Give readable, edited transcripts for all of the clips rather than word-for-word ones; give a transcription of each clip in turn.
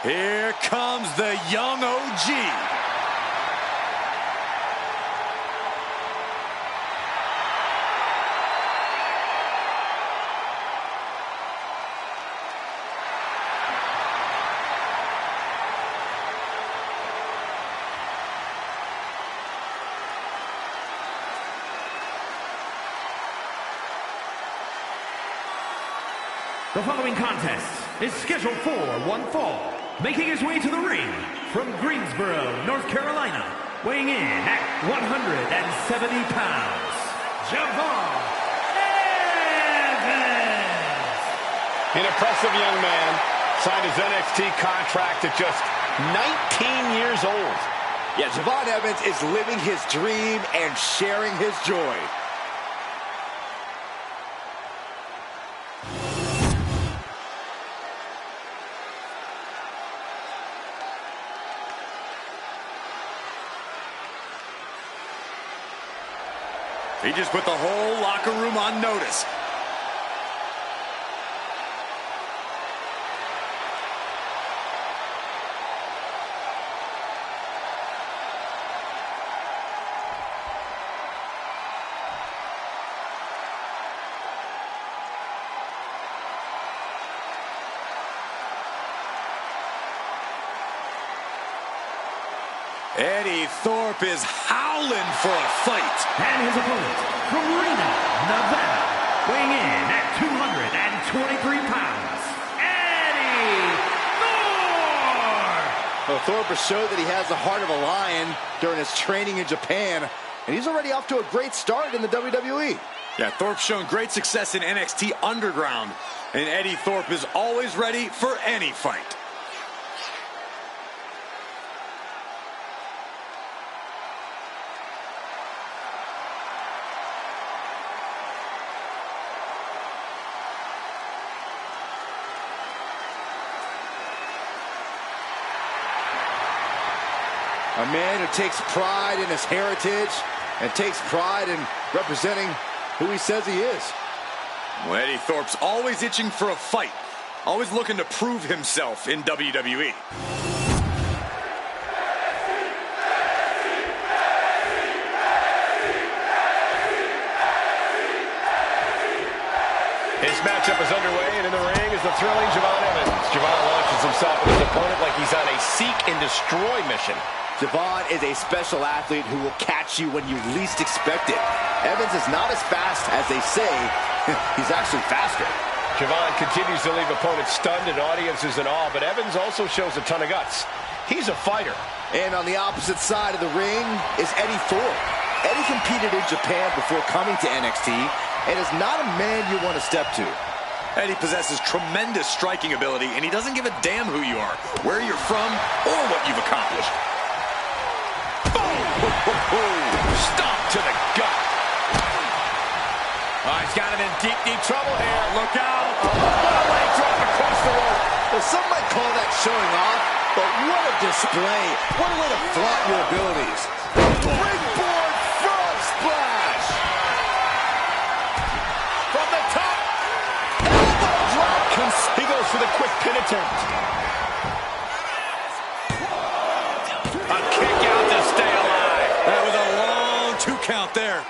Here comes the young OG. The following contest is scheduled for one fall. Making his way to the ring from Greensboro, North Carolina, weighing in at 170 pounds, Javon Evans. An impressive young man, signed his NXT contract at just 19 years old. Yeah, Javon Evans is living his dream and sharing his joy. He just put the whole locker room on notice. Eddie Thorpe is howling for a fight. And his opponent from Reno, Nevada, weighing in at 223 pounds, Eddie Thorpe. Well, Thorpe has showed that he has the heart of a lion during his training in Japan, and he's already off to a great start in the WWE. Yeah, Thorpe's shown great success in NXT Underground, and Eddie Thorpe is always ready for any fight. A man who takes pride in his heritage and takes pride in representing who he says he is. Well, Eddie Thorpe's always itching for a fight, always looking to prove himself in WWE. His matchup is underway, and in the ring is the thrilling Javon Evans. Javon launches himself at his opponent like he's on a seek and destroy mission. Javon is a special athlete who will catch you when you least expect it. Evans is not as fast as they say. He's actually faster. Javon continues to leave opponents stunned and audiences in awe, but Evans also shows a ton of guts. He's a fighter. And on the opposite side of the ring is Eddie Thorpe. Eddie competed in Japan before coming to NXT and is not a man you want to step to. Eddie possesses tremendous striking ability, and he doesn't give a damn who you are, where you're from, or what you've accomplished. Stomp to the gut. Oh, he's got him in deep, deep trouble here. Look out. What a leg drop across the rope. Well, some might call that showing off, but what a display. What a way to flaunt your abilities. Springboard frog splash. From the top. Elbow drop. He goes for the quick pin attempt. A kick out to stay alive. That was a long 2 count there.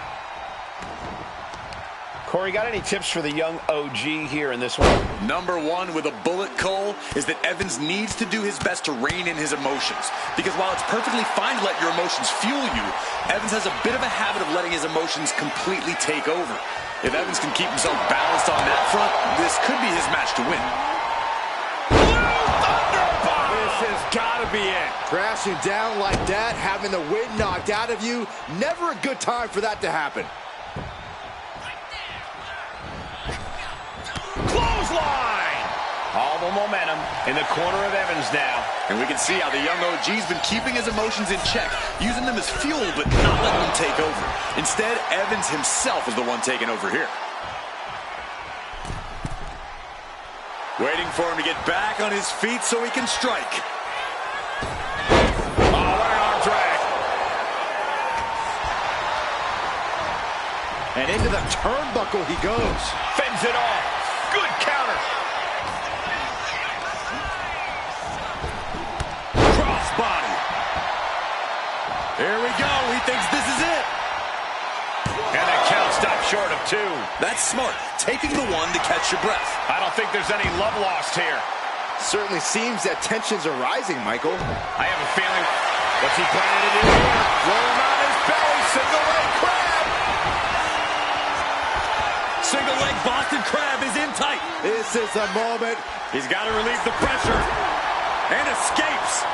Corey, got any tips for the young OG here in this one? Number one with a bullet, Cole, is that Evans needs to do his best to rein in his emotions. Because while it's perfectly fine to let your emotions fuel you, Evans has a bit of a habit of letting his emotions completely take over. If Evans can keep himself balanced on that front, this could be his match to win. This has got to be it. Crashing down like that, having the wind knocked out of you, never a good time for that to happen. Clothesline! All the momentum in the corner of Evans now. And we can see how the young OG's been keeping his emotions in check, using them as fuel, but not letting them take over. Instead, Evans himself is the one taking over here. Waiting for him to get back on his feet so he can strike. Oh, what an arm drag. And into the turnbuckle he goes. Fends it off. Good counter. Here we go. He thinks this is it. And the count stopped short of 2. That's smart. Taking the one to catch your breath. I don't think there's any love lost here. Certainly seems that tensions are rising, Michael. I have a feeling. What's he planning to do here? Roll him on his belly. Single leg crab. Single leg Boston Crab is in tight. This is the moment. He's got to relieve the pressure. And escapes.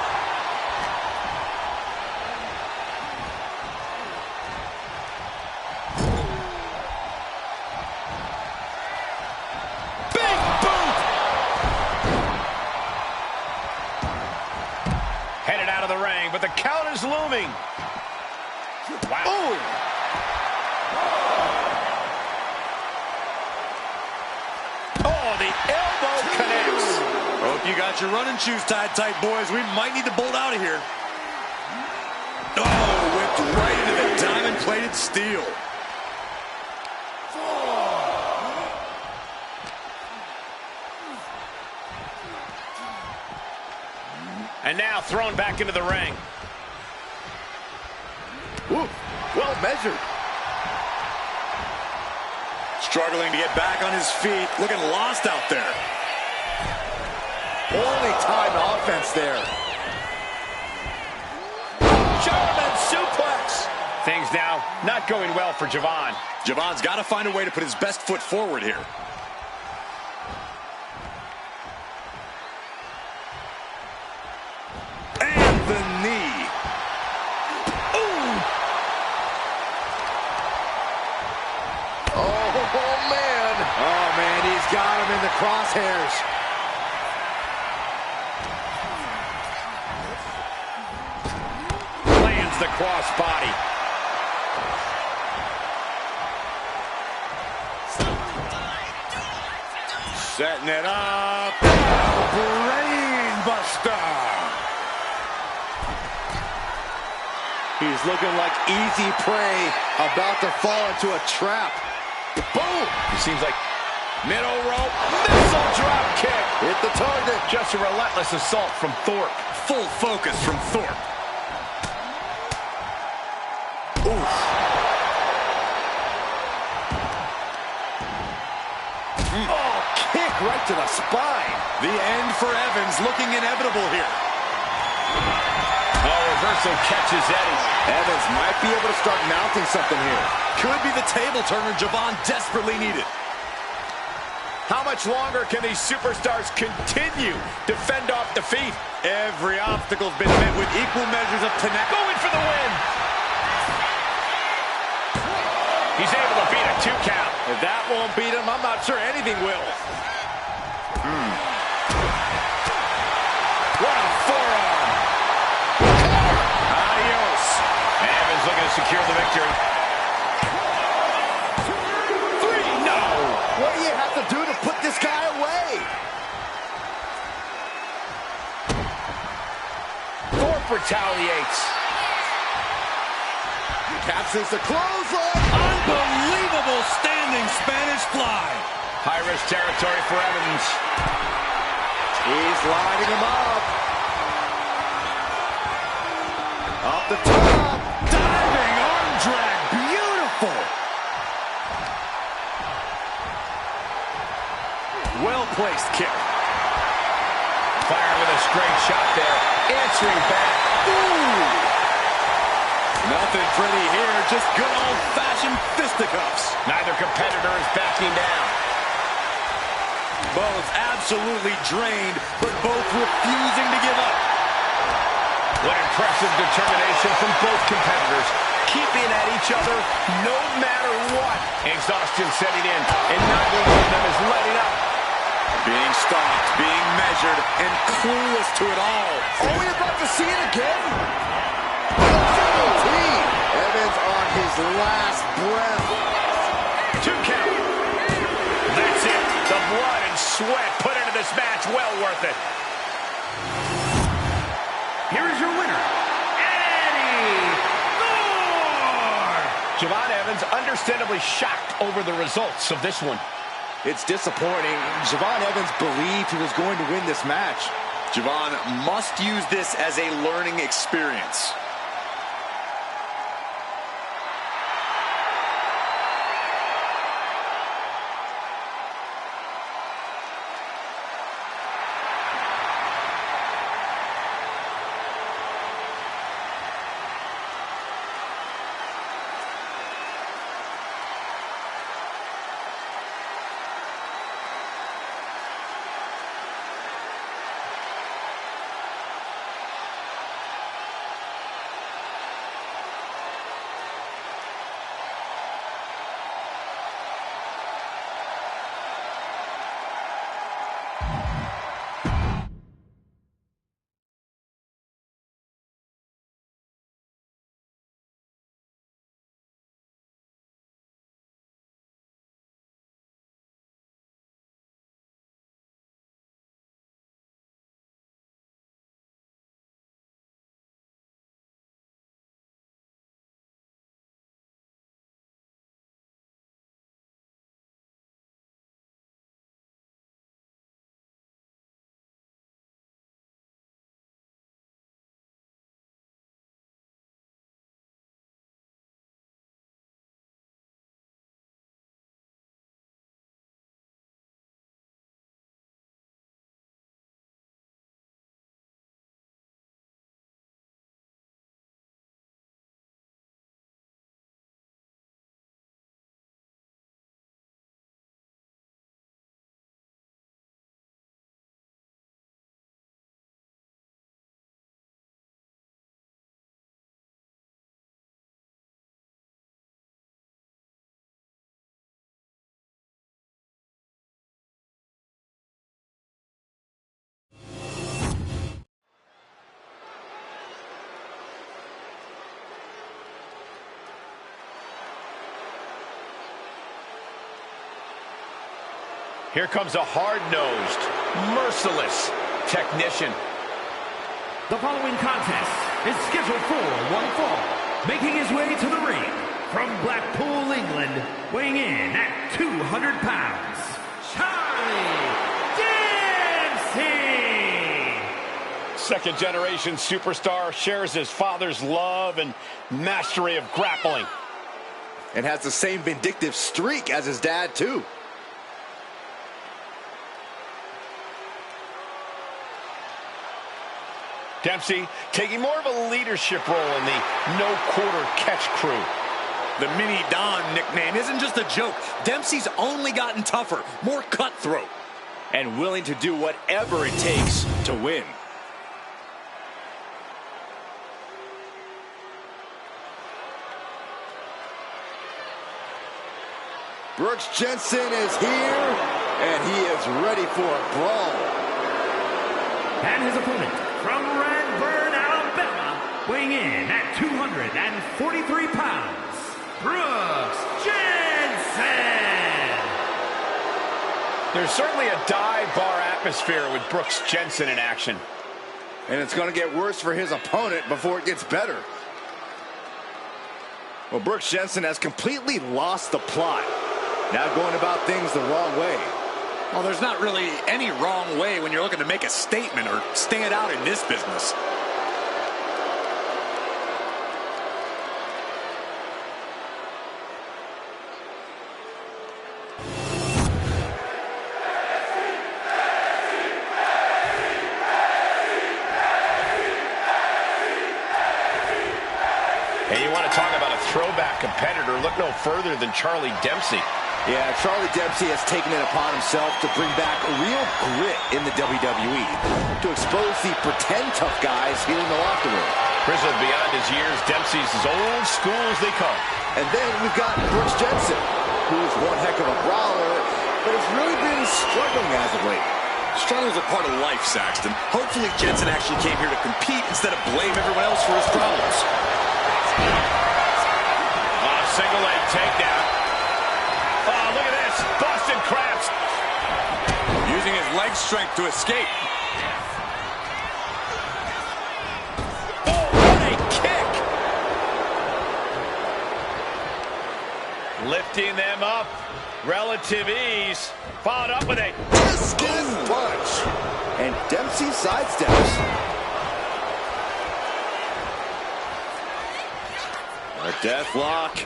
Headed out of the ring, but the count is looming. Wow. Oh! Oh, the elbow connects. Hope you got your running shoes tied tight, boys. We might need to bolt out of here. Oh, whipped right into the diamond-plated steel. And now thrown back into the ring. Ooh, well measured. Struggling to get back on his feet. Looking lost out there. Only time offense there. German suplex. Things now not going well for Javon. Javon's got to find a way to put his best foot forward here. And the knee. Ooh. Oh, man. Oh, man, he's got him in the crosshairs. Lands the crossbody. Setting it up. Brain buster. He's looking like easy prey, about to fall into a trap. Boom! It seems like middle rope, missile drop kick. Hit the target. Just a relentless assault from Thorpe. Full focus from Thorpe. Oof. Oh, kick right to the spine. The end for Evans looking inevitable here. Oh, reversal catches Eddie. Evans might be able to start mounting something here. Could be the table turner Javon desperately needed. How much longer can these superstars continue to fend off defeat? Every obstacle's been met with equal measures of tenacity. Going for the win. He's able to beat a 2 count. If that won't beat him, I'm not sure anything will. What a forearm. Adios. Evans looking to secure the victory. 3, no. What do you have to do to put this guy away? Thorpe retaliates. Captures the clothesline. Unbelievable standing Spanish fly. High-risk territory for Evans. He's lining him up. Off the top. Diving arm drag. Beautiful. Well-placed kick. Firing with a straight shot there. Answering back. Ooh. Nothing pretty here, just good old-fashioned fisticuffs. Neither competitor is backing down. Both absolutely drained, but both refusing to give up. What impressive determination from both competitors. Keeping at each other no matter what. Exhaustion setting in, and neither one of them is letting up. Being stalked, being measured, and clueless to it all. Are we about to see it again? Evans on his last breath. 2 count. That's it. The blood and sweat put into this match, well worth it. Here is your winner, Eddie Thorpe. Javon Evans understandably shocked over the results of this one. It's disappointing. Javon Evans believed he was going to win this match. Javon must use this as a learning experience. Here comes a hard-nosed, merciless technician. The following contest is scheduled for one fall. Making his way to the ring from Blackpool, England, weighing in at 200 pounds, Charlie Dempsey! Second-generation superstar shares his father's love and mastery of grappling. And has the same vindictive streak as his dad, too. Dempsey taking more of a leadership role in the no-quarter catch crew. The Mini Don nickname isn't just a joke. Dempsey's only gotten tougher, more cutthroat, and willing to do whatever it takes to win. Brooks Jensen is here, and he is ready for a brawl. And his opponent from Redburn, Alabama, weighing in at 243 pounds, Brooks Jensen! There's certainly a dive bar atmosphere with Brooks Jensen in action. And it's going to get worse for his opponent before it gets better. Well, Brooks Jensen has completely lost the plot. Now going about things the wrong way. Well, there's not really any wrong way when you're looking to make a statement or stand out in this business. Hey, you want to talk about a throwback competitor? Look no further than Charlie Dempsey. Yeah, Charlie Dempsey has taken it upon himself to bring back real grit in the WWE, to expose the pretend tough guys here in the locker room. Grizzled beyond his years, Dempsey's as old school as they come. And then we've got Brooks Jensen, who's one heck of a brawler, but has really been struggling as of late. Struggles are part of life, Saxton. Hopefully Jensen actually came here to compete instead of blame everyone else for his problems. Single leg takedown. Oh, look at this. Boston Crabs. Using his leg strength to escape. Oh, what a kick. Lifting them up. Relative ease. Followed up with a discus punch. And Dempsey sidesteps. A death lock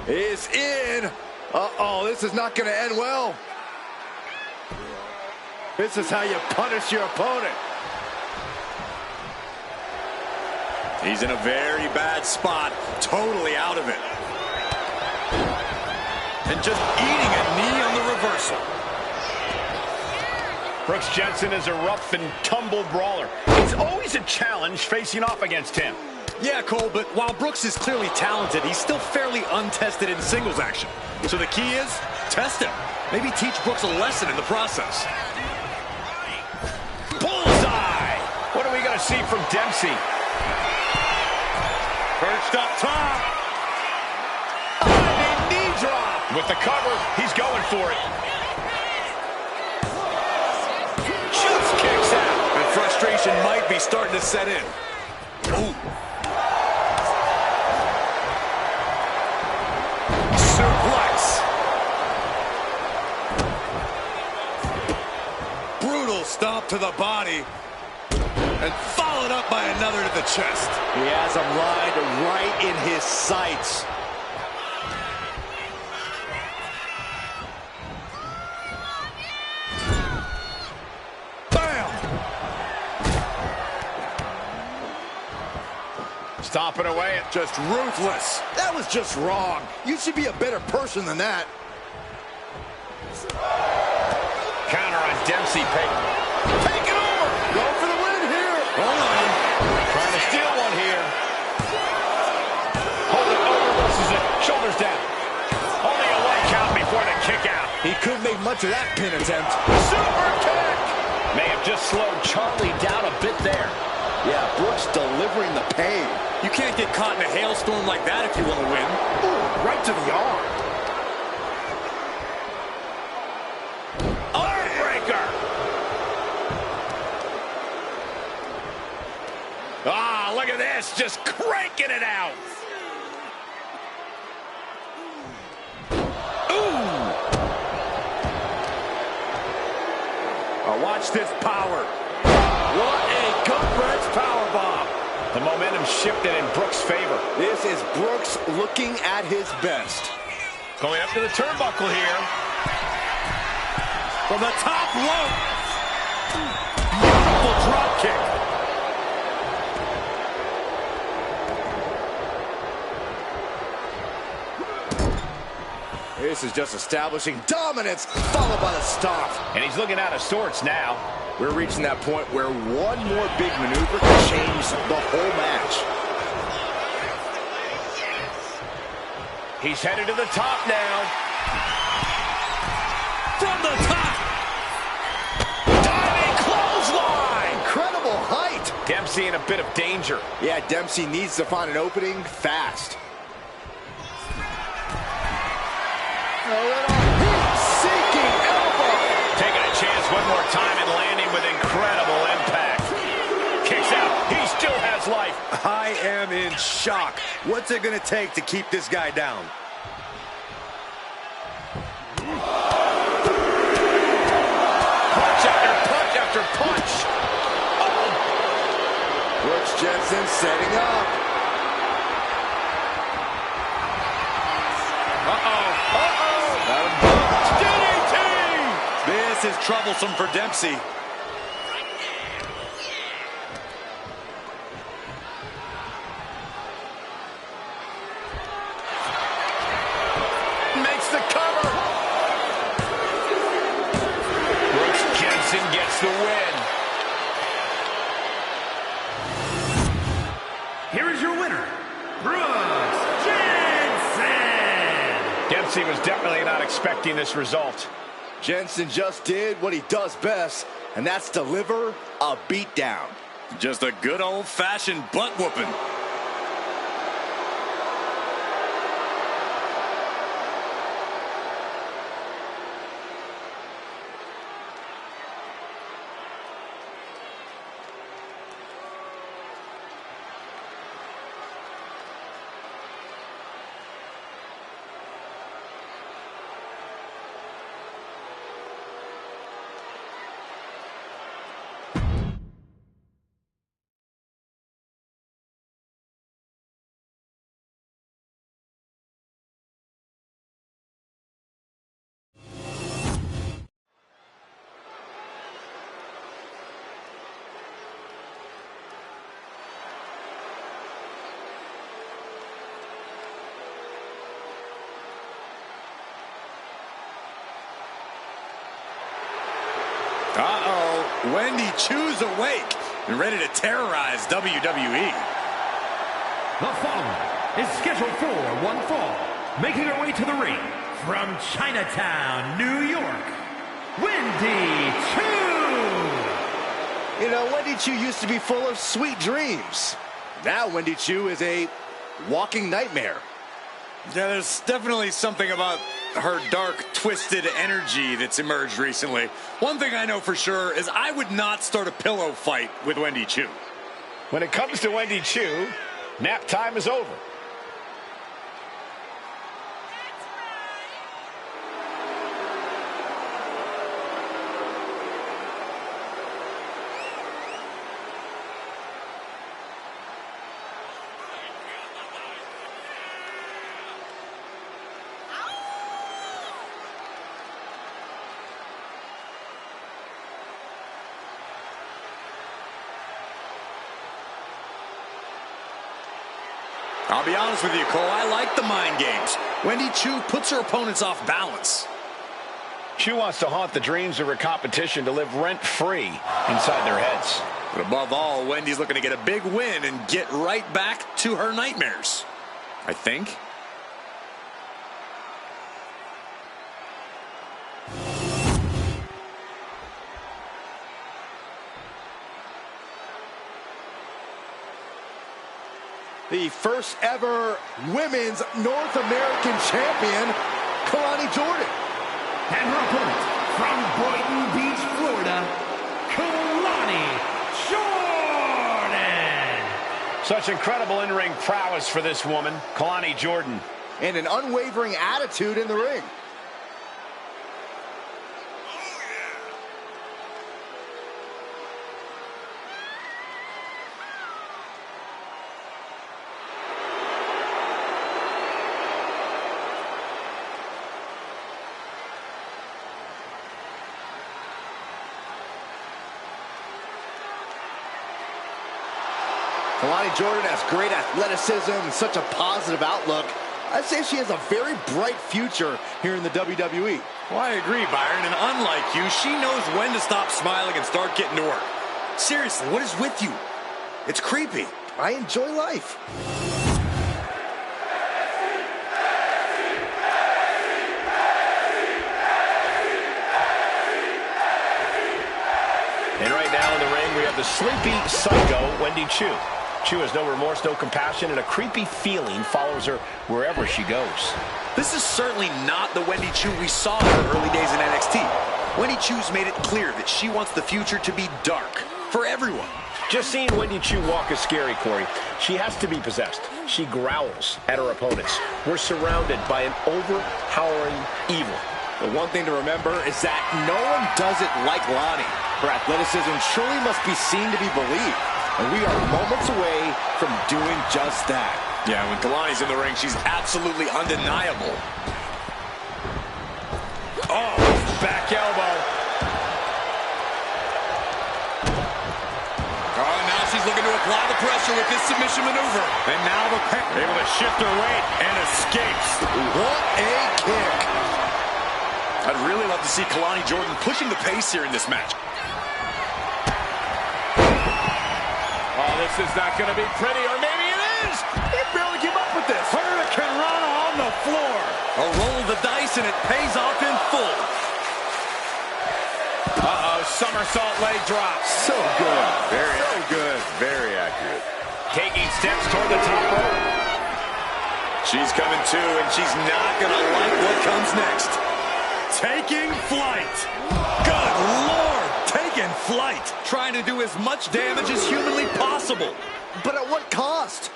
is in. Uh-oh, this is not going to end well. This is how you punish your opponent. He's in a very bad spot, totally out of it. And just eating a knee on the reversal. Brooks Jensen is a rough and tumble brawler. It's always a challenge facing off against him. Yeah, Cole, but while Brooks is clearly talented, he's still fairly untested in singles action. So the key is, test him. Maybe teach Brooks a lesson in the process. Bullseye! What are we going to see from Dempsey? Perched up top. Knee drop. With the cover, he's going for it. Just kicks out. And frustration might be starting to set in. Ooh. Suplex. Brutal stomp to the body. And followed up by another to the chest. He has him lined right in his sights. Bam! Stomping away. Just ruthless. That was just wrong. You should be a better person than that. Counter on Dempsey. Take it over. Go for the win here. Hold on. Trying to steal one here. Hold it over versus it. Shoulders down. Only a 1 count before the kick out. He couldn't make much of that pin attempt. Super kick. May have just slowed Charlie down a bit there. Yeah, Brooks delivering the pain. You can't get caught in a hailstorm like that if you want to win. Ooh, right to the arm. Ah, look at this, just cranking it out. Ooh. Oh, watch this power. What a gut-wrench powerbomb. The momentum shifted in Brooks' favor. This is Brooks looking at his best. Going up to the turnbuckle here. From the top rope. Beautiful drop kick. This is just establishing dominance, followed by the stomp. And he's looking out of sorts now. We're reaching that point where one more big maneuver can change the whole match. He's headed to the top now. From the top. Diving clothesline. Incredible height. Dempsey in a bit of danger. Yeah, Dempsey needs to find an opening fast. A little heat-seeking elbow. Taking a chance one more time and landing with incredible impact. Kicks out. He still has life. I am in shock. What's it going to take to keep this guy down? Punch after punch after punch. Uh-oh. Brooks Jensen setting up. DDT! This is troublesome for Dempsey. Makes the cover. Brooks Jensen gets the win. Here is your winner, Brooks Jensen. Dempsey was definitely not expecting this result. Jensen just did what he does best, and that's deliver a beatdown. Just a good old-fashioned butt-whooping. Uh-oh. Wendy Chu's awake and ready to terrorize WWE. The following is scheduled for one fall, making her way to the ring from Chinatown, New York, Wendy Chu. You know, Wendy Chu used to be full of sweet dreams. Now Wendy Chu is a walking nightmare. Yeah, there's definitely something about her dark, twisted energy that's emerged recently. One thing I know for sure is I would not start a pillow fight with Wendy Chu. When it comes to Wendy Chu, nap time is over. I'll be honest with you, Cole, I like the mind games. Wendy Chu puts her opponents off balance. Chu wants to haunt the dreams of her competition to live rent-free inside their heads. But above all, Wendy's looking to get a big win and get right back to her nightmares, I think. The first ever women's North American champion, Kalani Jordan. And her opponent from Boynton Beach, Florida, Kalani Jordan. Such incredible in-ring prowess for this woman, Kalani Jordan. And an unwavering attitude in the ring. Kalani Jordan has great athleticism and such a positive outlook. I'd say she has a very bright future here in the WWE. Well, I agree, Byron, and unlike you, she knows when to stop smiling and start getting to work. Seriously, what is with you? It's creepy. I enjoy life. And right now in the ring, we have the sleepy psycho, Wendy Chu. Chu has no remorse, no compassion, and a creepy feeling follows her wherever she goes. This is certainly not the Wendy Chu we saw in her early days in NXT. Wendy Chu's made it clear that she wants the future to be dark for everyone. Just seeing Wendy Chu walk is scary, Corey. She has to be possessed. She growls at her opponents. We're surrounded by an overpowering evil. The one thing to remember is that no one does it like Lonnie. Her athleticism truly must be seen to be believed. And we are moments away from doing just that. Yeah, when Kalani's in the ring, she's absolutely undeniable. Oh, back elbow. Oh, now she's looking to apply the pressure with this submission maneuver. And now the able to shift her weight and escapes. What a kick. I'd really love to see Kalani Jordan pushing the pace here in this match. Oh, this is not going to be pretty, or maybe it is. He barely came up with this. Hurricane Rana on the floor. A roll of the dice, and it pays off in full. Uh-oh, somersault leg drop. So good. So good. Very accurate. Taking steps toward the top rope. She's coming to, and she's not going to like what comes next. Taking flight. Good Lord. Taking flight. Trying to do as much damage as humanly possible. But at what cost?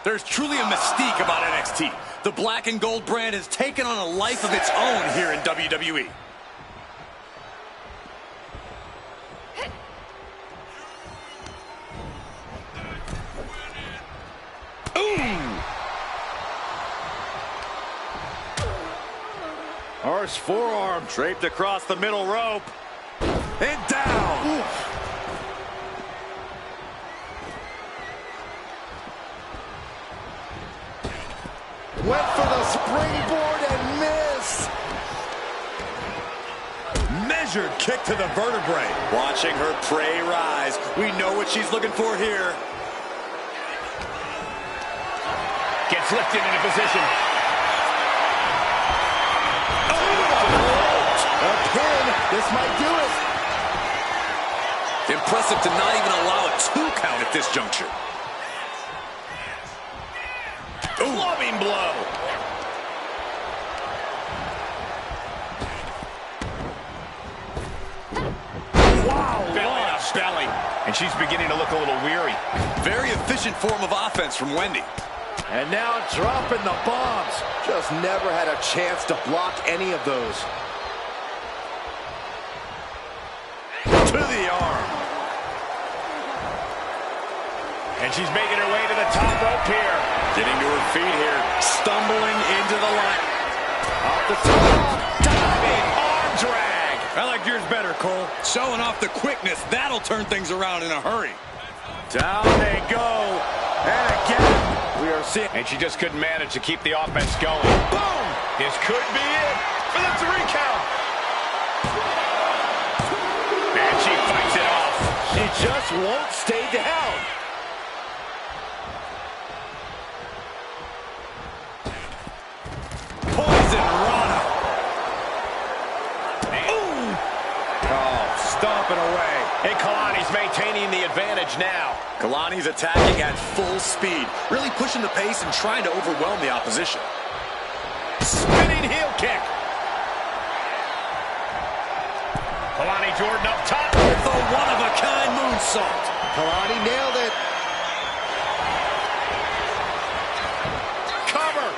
There's truly a mystique about NXT. The black and gold brand has taken on a life of its own here in WWE. Horse forearm. Draped across the middle rope. And down. Oof. Went for the springboard and missed. Measured kick to the vertebrae. Watching her prey rise. We know what she's looking for here. Gets lifted into position. A pin. This might do it. Impressive to not even allow a 2 count at this juncture. Clubbing blow. Wow, belly up belly. And she's beginning to look a little weary. Very efficient form of offense from Wendy. And now dropping the bombs. Just never had a chance to block any of those. To the arm. And she's making her way to the top rope here. Getting to her feet here. Stumbling into the line. Off the top. Diving arm drag. I like yours better, Cole. Showing off the quickness. That'll turn things around in a hurry. Down they go. And again, we are seeing. And she just couldn't manage to keep the offense going. Boom! This could be it for the 3 count. And she fights it off. She just won't stay down. Poison Rana. Ooh. Oh, stomping away. And Kalani's maintaining the advantage now. Kalani's attacking at full speed, really pushing the pace and trying to overwhelm the opposition. Spinning heel kick. Kalani Jordan up top. With a one-of-a-kind moonsault. Kalani nailed it. Cover.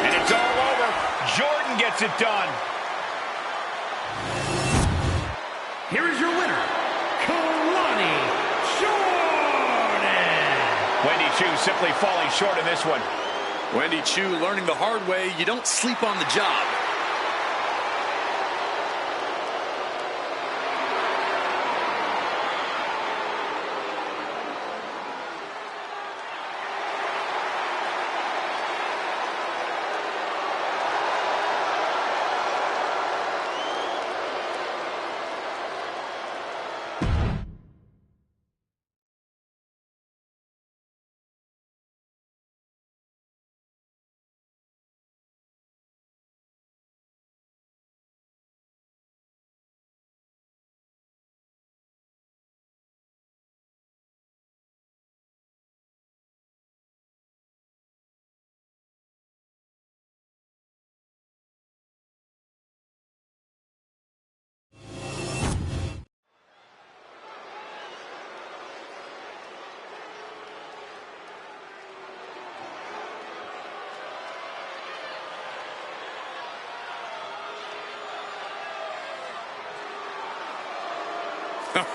And it's all over. Jordan gets it done. Here is your winner, Kalani Jordan. Wendy Chu simply falling short in this one. Wendy Chu learning the hard way, you don't sleep on the job.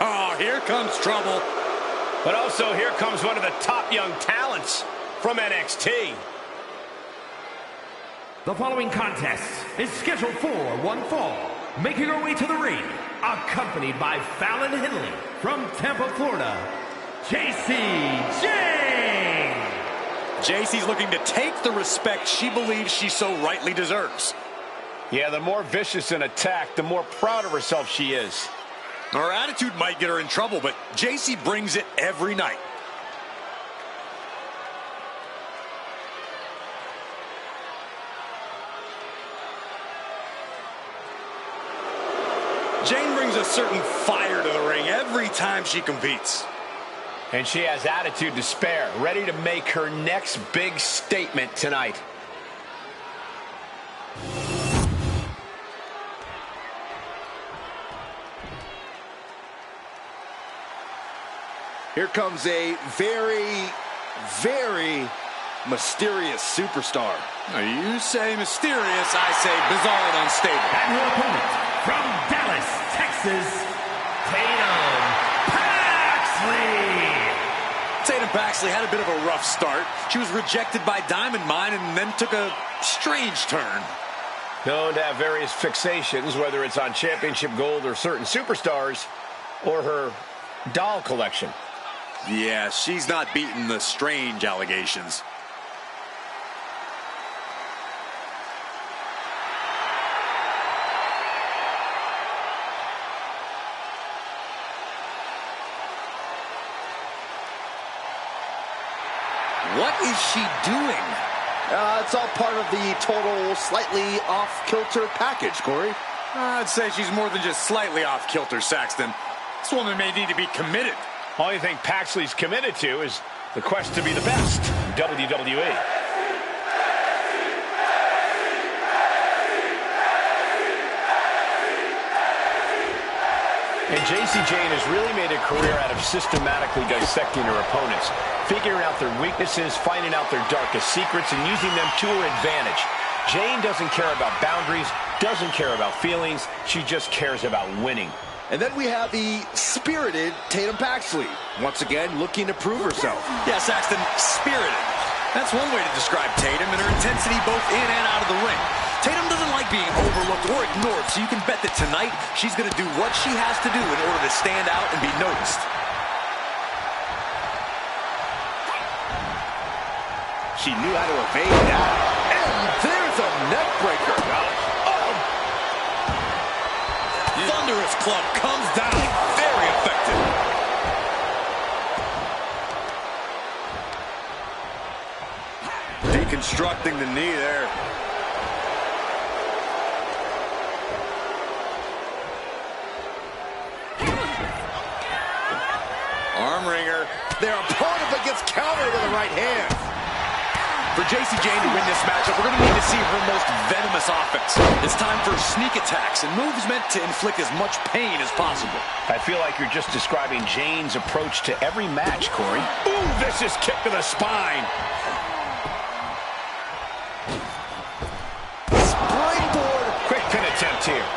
Oh, here comes trouble. But also here comes one of the top young talents from NXT. The following contest is scheduled for one fall. Making her way to the ring, accompanied by Fallon Henley from Tampa, Florida, JC Jane. JC's looking to take the respect she believes she so rightly deserves. Yeah, the more vicious an attack, the more proud of herself she is. Her attitude might get her in trouble, but JC brings it every night. Jane brings a certain fire to the ring every time she competes. And she has attitude to spare, ready to make her next big statement tonight. Here comes a very, very mysterious superstar. You say mysterious, I say bizarre and unstable. And her opponent from Dallas, Texas, Tatum Paxley. Tatum Paxley had a bit of a rough start. She was rejected by Diamond Mine and then took a strange turn. Known to have various fixations, whether it's on championship gold or certain superstars, or her doll collection. Yeah, she's not beating the strange allegations. What is she doing? It's all part of the total slightly off-kilter package, Corey. I'd say she's more than just slightly off-kilter, Saxton. This woman may need to be committed. Only thing Paxley's committed to is the quest to be the best in WWE. And JC Jane has really made a career out of systematically dissecting her opponents, figuring out their weaknesses, finding out their darkest secrets, and using them to her advantage. Jane doesn't care about boundaries, doesn't care about feelings, she just cares about winning. And then we have the spirited Tatum Paxley, once again looking to prove herself. Yeah, Saxton, spirited. That's one way to describe Tatum and her intensity both in and out of the ring. Tatum doesn't like being overlooked or ignored, so you can bet that tonight she's going to do what she has to do in order to stand out and be noticed. She knew how to evade that. And there's a neck breaker. Thunderous club comes down. Very effective. Deconstructing the knee there. Arm wringer. Their opponent gets countered with a right hand. For Jacy Jayne to win this matchup, we're going to need to see her most venomous offense. It's time for sneak attacks and moves meant to inflict as much pain as possible. I feel like you're just describing Jayne's approach to every match, Corey. Ooh, vicious kick to the spine. Springboard. Quick pin attempt here.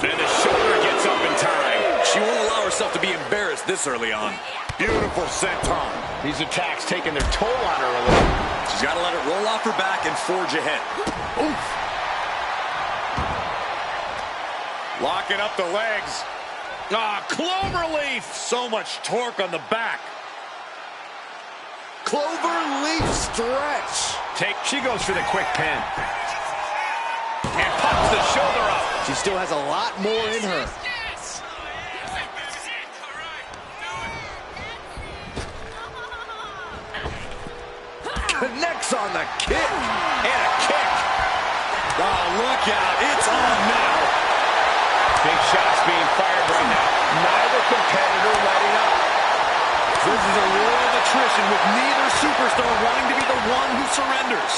And the shoulder gets up in time. She won't allow herself to be embarrassed this early on. Beautiful senton. These attacks taking their toll on her a little. She's got to let it roll off her back and forge ahead. Oof. Locking up the legs. Ah, cloverleaf. So much torque on the back. Cloverleaf stretch. She goes for the quick pin. And pops the shoulder up. She still has a lot more in her. Connects on the kick. And a kick. Oh, look out. It's on now. Big shots being fired right now. Neither competitor letting up. This is a war of attrition with neither superstar wanting to be the one who surrenders.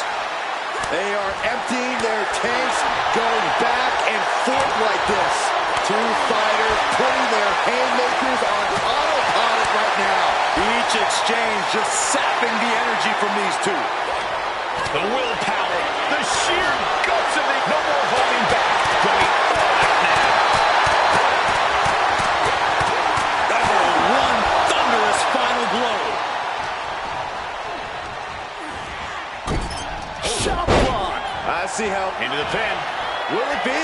They are emptying their tanks, going back and forth like this. Two fighters putting their haymakers on autopilot right now. Each exchange just sapping the energy from these two. The willpower, the sheer guts of it. No more holding back. Going all out now. Oh, one thunderous final blow. Shot block. I see how. Into the pin. Will it be?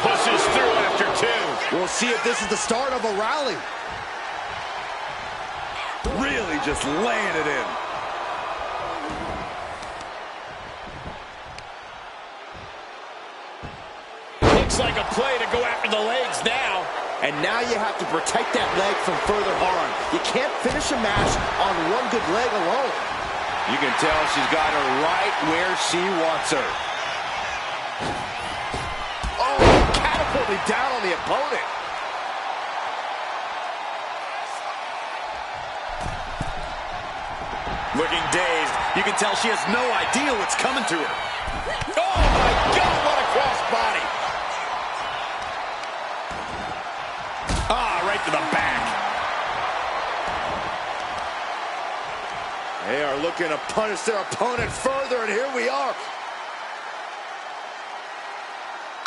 Pushes through after two. We'll see if this is the start of a rally. Really just laying it in. Looks like a play to go after the legs now. And now you have to protect that leg from further harm. You can't finish a match on one good leg alone. You can tell she's got her right where she wants her. Oh, catapulted down on the opponent. Looking dazed, you can tell she has no idea what's coming to her. Oh my God, what a cross body. Ah, right to the back. They are looking to punish their opponent further, and here we are.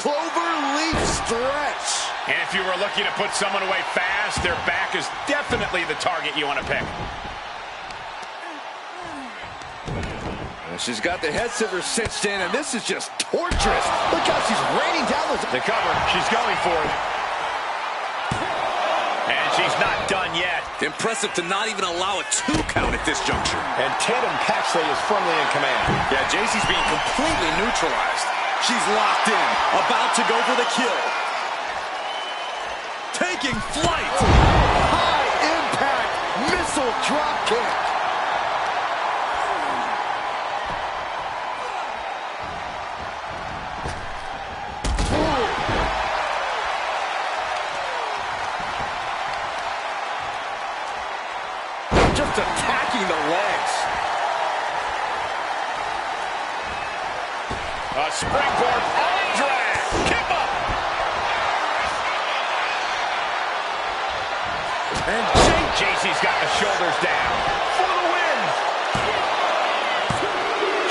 Cloverleaf stretch. And if you were looking to put someone away fast, their back is definitely the target you want to pick. She's got the head scissors cinched in, and this is just torturous. Look how she's raining down those. The cover, she's going for it. And she's not done yet. Impressive to not even allow a 2 count at this juncture. And Tatum Paxley is firmly in command. Yeah, Jacy's being completely neutralized. She's locked in, about to go for the kill. Taking flight. High impact missile drop kick. Just attacking the legs. A springboard arm drag. Kick up. And Jacy's got the shoulders down for the win.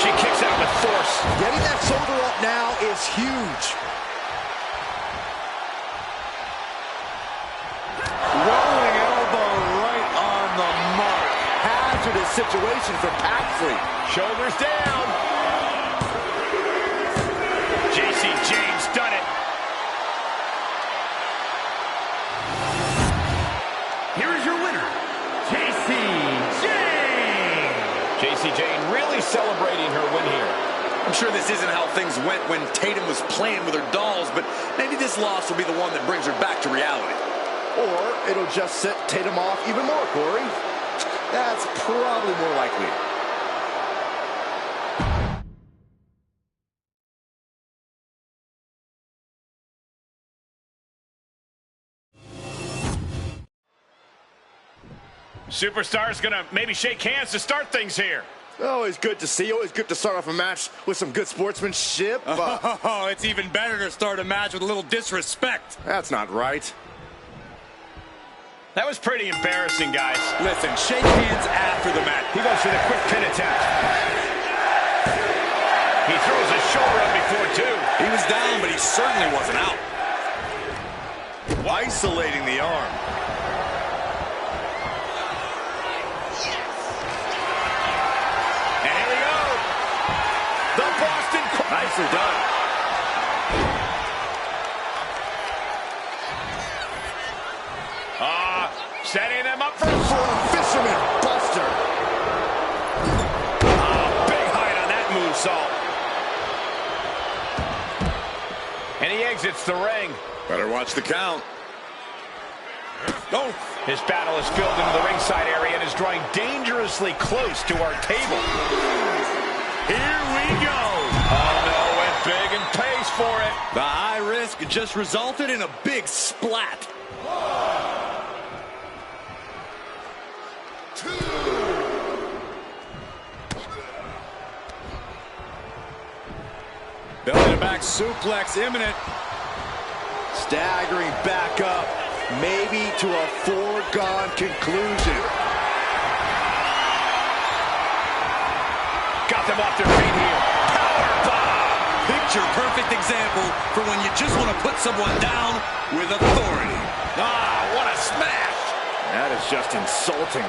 She kicks out with force. getting that shoulder up now is huge. Rolling elbow right on the mark. Hazardous situation for Paxley. Shoulders down. Jacy Jayne's done it. Here is your winner, Jacy Jayne. Jacy Jayne really celebrating her win here. I'm sure this isn't how things went when Tatum was playing with her dolls, but maybe this loss will be the one that brings her back to reality. Or it'll just set Tatum off even more, Corey. That's probably more likely. Superstar's gonna maybe shake hands to start things here. Always good to see. Always good to start off a match with some good sportsmanship. Oh, it's even better to start a match with a little disrespect. That's not right. That was pretty embarrassing, guys. Listen, shake hands after the match. He goes for the quick pin attempt. He throws his shoulder up before, too. He was down, but he certainly wasn't out. Isolating the arm. And here we go. The Boston... Nicely done. Setting them up for a fisherman buster. Big height on that moonsault. And he exits the ring. Better watch the count. Oh. His battle is filled into the ringside area and is drawing dangerously close to our table. Here we go. Oh, no, went big and pays for it. The high risk just resulted in a big splat. 2. Belly to back suplex imminent. Staggering back up, maybe to a foregone conclusion. Got them off their feet here. Powerbomb. Picture perfect example for when you just want to put someone down with authority. Ah, what a smash. That is just insulting.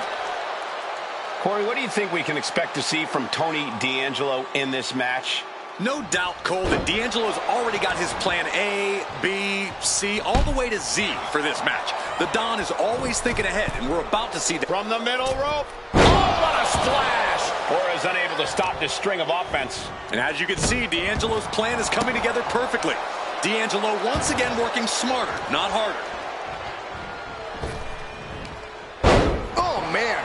Corey, what do you think we can expect to see from Tony D'Angelo in this match? No doubt, Cole, that D'Angelo's already got his plan A, B, C, all the way to Z for this match. The Don is always thinking ahead, and we're about to see that. From the middle rope. Oh, what a splash! Cora is unable to stop this string of offense. And as you can see, D'Angelo's plan is coming together perfectly. D'Angelo once again working smarter, not harder. Oh, man.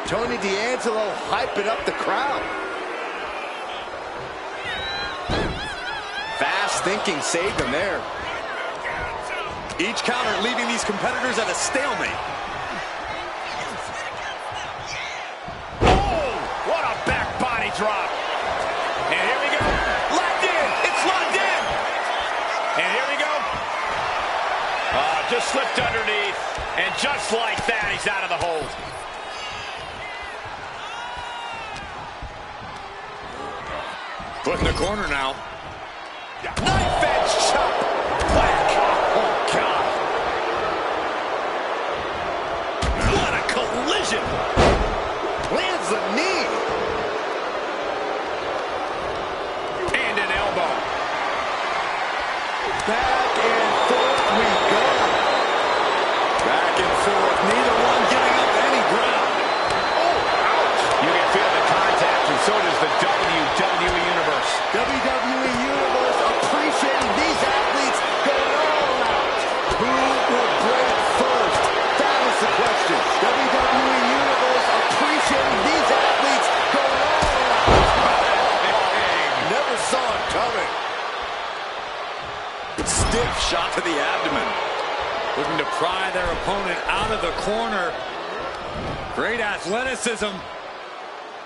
Tony D'Angelo hyping up the crowd. Fast thinking saved him there. Each counter leaving these competitors at a stalemate. Oh, what a back body drop. And here we go. Locked in. It's locked in. And here we go. Just slipped underneath. And just like that, he's out of the hold. Put in the corner now. Knife edge chop. Whack. Oh, God. What a collision. Lands the knee. And an elbow. Back and forth we go. Back and forth. Neither one giving up any ground. Oh, ouch. You can feel the contact, and so does the WWE Universe. WWE Universe appreciating these athletes going all out. Who will break first? That is the question. WWE Universe appreciating these athletes going all out. Never saw it coming. Stiff shot to the abdomen. Looking to pry their opponent out of the corner. Great athleticism.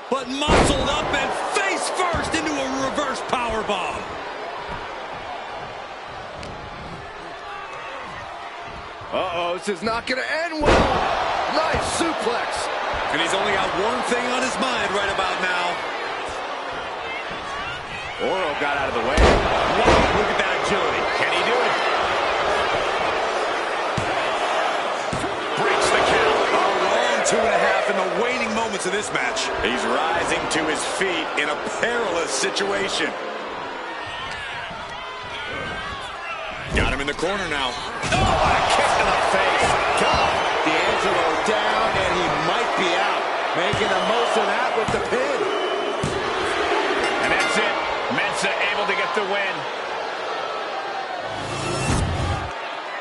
But muscled up and face first into a reverse powerbomb. Uh-oh, this is not going to end well. Nice suplex. And he's only got one thing on his mind right about now. Oro got out of the way. Wow, look at that agility. Can he do it? Breaks the count. A long 2.5 in the waning moments of this match. He's rising to his feet in a perilous situation. Got him in the corner now. Oh, what a kick to the face. God, D'Angelo down, and he might be out. Making the most of that with the pin. And that's it. Mensa able to get the win.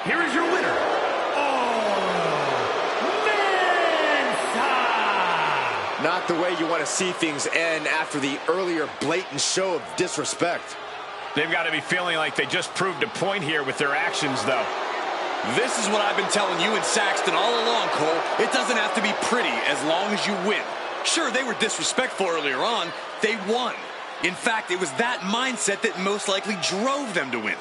Here is your winner. Not the way you want to see things end after the earlier blatant show of disrespect. They've got to be feeling like they just proved a point here with their actions, though. This is what I've been telling you and Saxton all along, Cole. It doesn't have to be pretty as long as you win. Sure, they were disrespectful earlier on. They won. In fact, it was that mindset that most likely drove them to win.